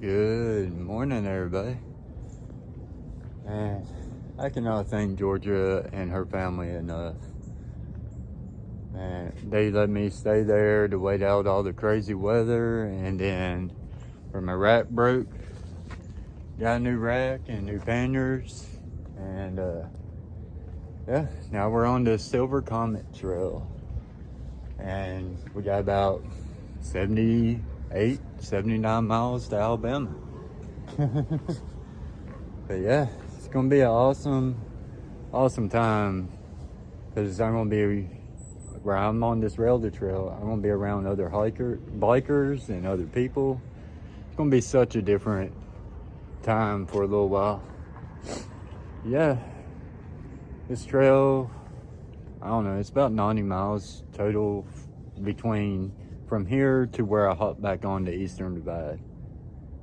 Good morning, everybody. And I cannot thank Georgia and her family enough. And they let me stay there to wait out all the crazy weather, and then when my rack broke, got a new rack and new panniers, and yeah, now we're on the Silver Comet Trail, and we got about 79 miles to Alabama. But yeah, it's gonna be an awesome time, because I'm gonna be where I'm on this rail trail. I'm gonna be around other bikers and other people. It's gonna be such a different time for a little while. Yeah, this trail, I don't know, it's about 90 miles total between from here to where I hop back on the Eastern Divide.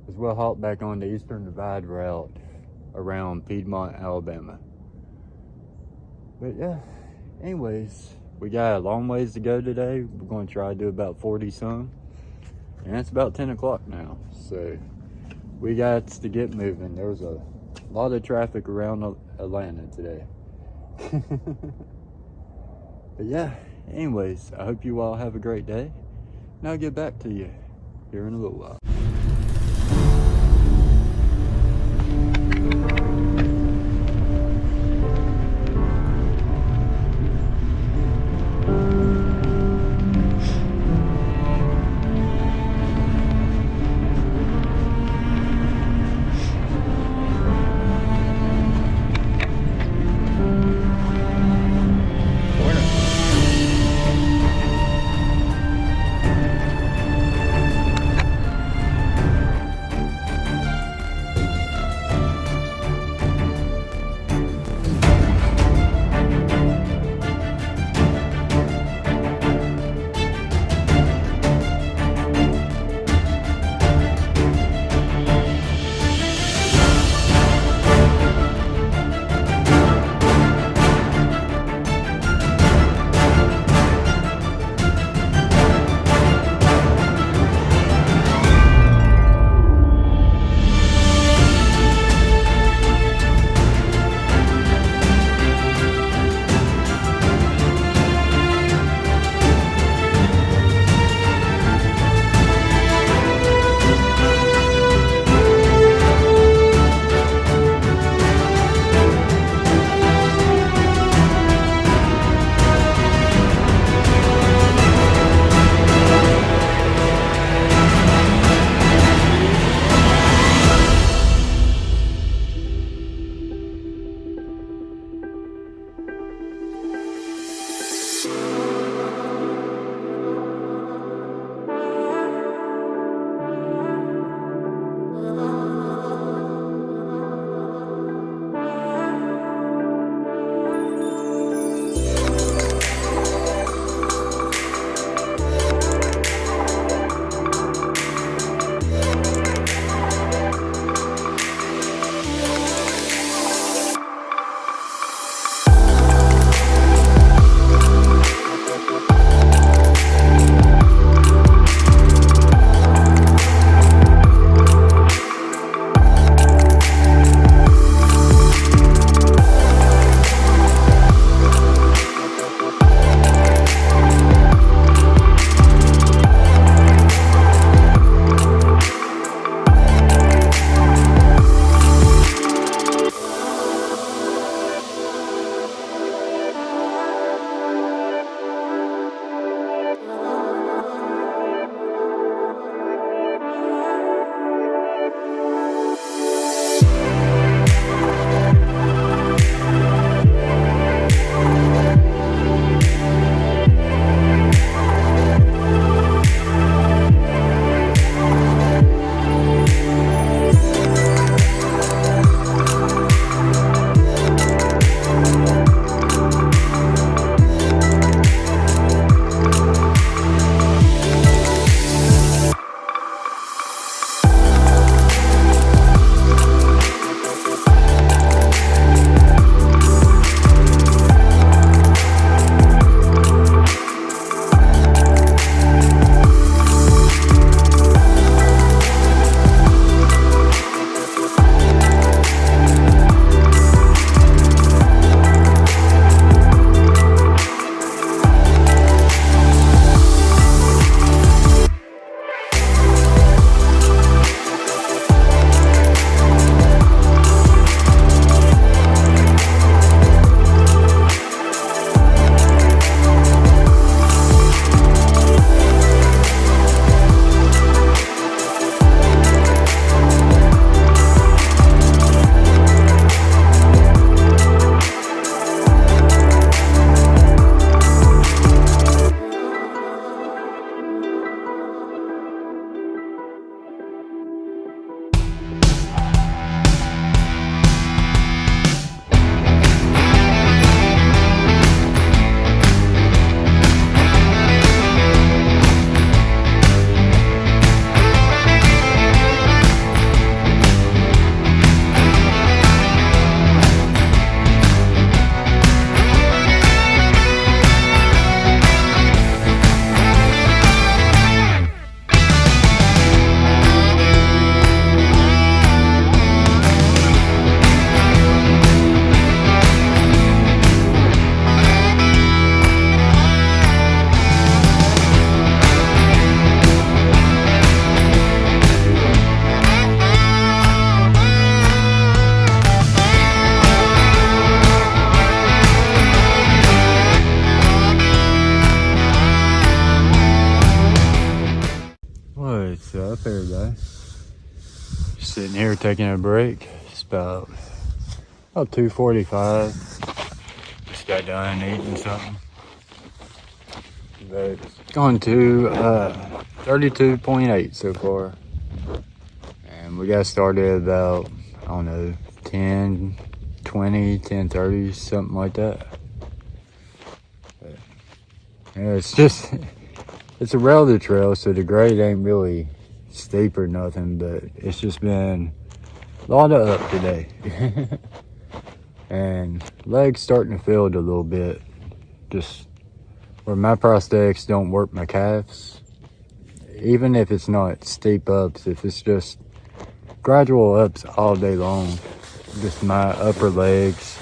Because we'll hop back on the Eastern Divide route around Piedmont, Alabama. But yeah, anyways, we got a long ways to go today. We're going to try to do about 40 some. And it's about 10 o'clock now. So we got to get moving. There was a lot of traffic around Atlanta today. But yeah, anyways, I hope you all have a great day. And I'll get back to you here in a little while. up, everybody? Sitting here taking a break. It's about 2:45. Just got done eating something. But going to 32.8 so far. And we got started about, I don't know, 10:20, 10:30, something like that. But, yeah, it's a railroad trail, so the grade ain't really steep or nothing, but it's just been a lot of up today. And legs starting to feel it a little bit, just where my prosthetics don't work my calves. Even if it's not steep ups, if it's just gradual ups all day long, just my upper legs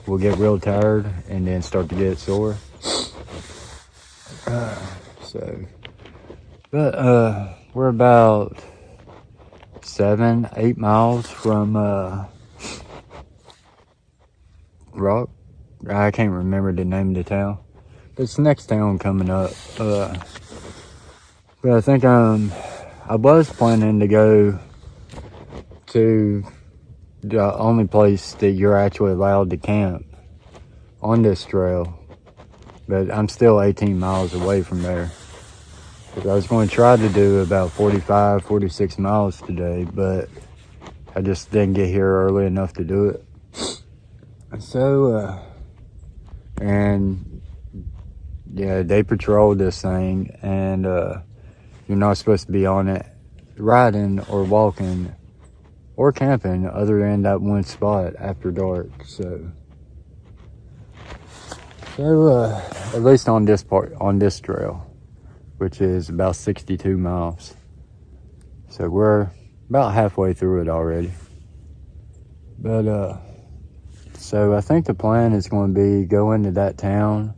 will get real tired and then start to get sore. We're about 7-8 miles from Rock. I can't remember the name of the town. It's the next town coming up. But I think I was planning to go to the only place that you're actually allowed to camp on this trail. But I'm still 18 miles away from there. But I was going to try to do about 45, 46 miles today, but I just didn't get here early enough to do it. So, and yeah, they patrolled this thing, and you're not supposed to be on it riding or walking or camping other than that one spot after dark. So at least on this trail, which is about 62 miles. So we're about halfway through it already. But so I think the plan is going to be go into that town,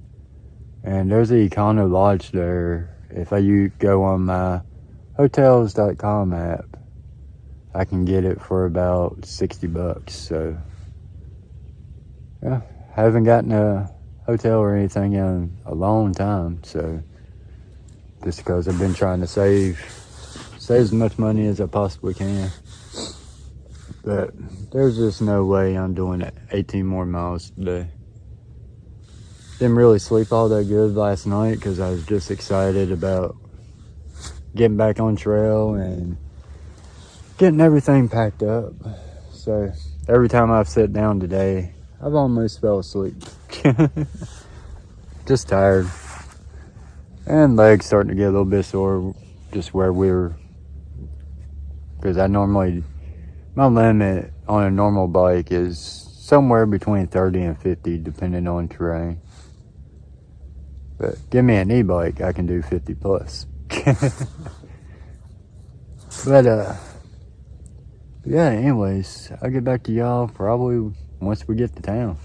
and there's a Econo Lodge there. If you go on my hotels.com app, I can get it for about $60. So yeah, haven't gotten a hotel or anything in a long time. So just because I've been trying to save as much money as I possibly can. But there's just no way I'm doing 18 more miles today. Didn't really sleep all that good last night because I was just excited about getting back on trail and getting everything packed up. So every time I've sat down today, I've almost fell asleep. Just tired. And legs starting to get a little bit sore just where because my limit on a normal bike is somewhere between 30 and 50 depending on terrain. But give me an e-bike, I can do 50 plus. But yeah, anyways, I'll get back to y'all probably once we get to town.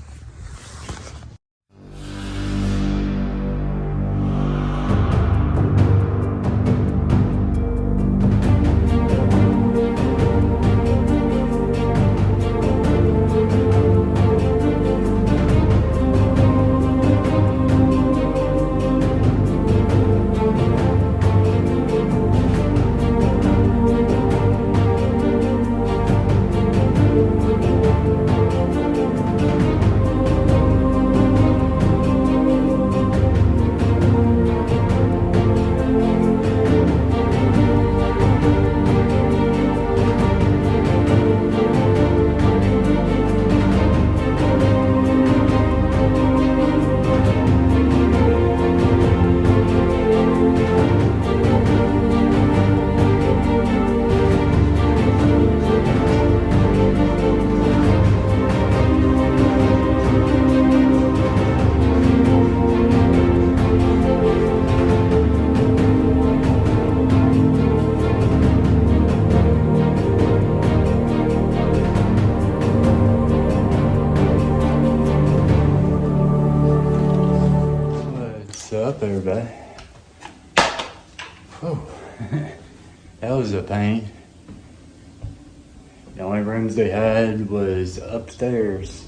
What's up, everybody? Oh, that was a pain. The only rooms they had was upstairs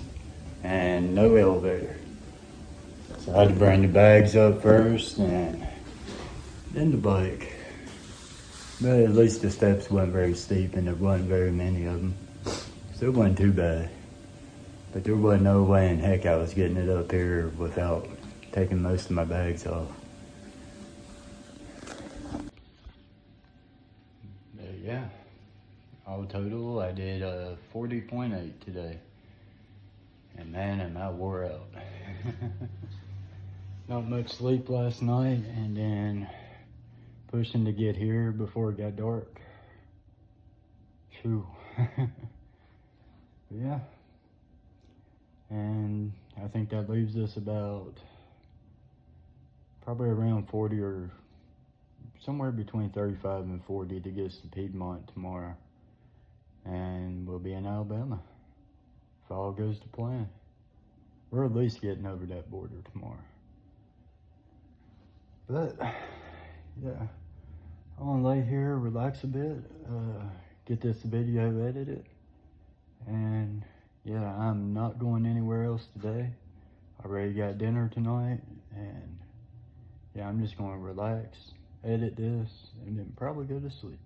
and no elevator. So I had to bring the bags up first and then the bike. But at least the steps weren't very steep and there wasn't very many of them. So it wasn't too bad. But there wasn't no way in heck I was getting it up here without taking most of my bags off. But yeah, all total I did 40.8 today. And man, am I wore out. Not much sleep last night, and then pushing to get here before it got dark. Phew. Yeah. And I think that leaves us about probably around 40 or somewhere between 35 and 40 to get us to Piedmont tomorrow. And we'll be in Alabama if all goes to plan. We're at least getting over that border tomorrow. But yeah, I'm gonna lay here, relax a bit, get this video edited, and yeah, I'm not going anywhere else today. I already got dinner tonight, and yeah, I'm just gonna relax, edit this, and then probably go to sleep.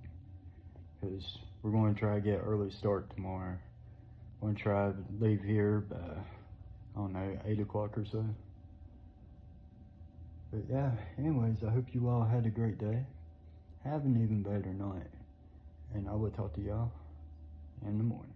Because we're going to try to get early start tomorrow. I'm going to try to leave here by, I don't know, 8 o'clock or so. But yeah, anyways, I hope you all had a great day. Have an even better night. And I will talk to y'all in the morning.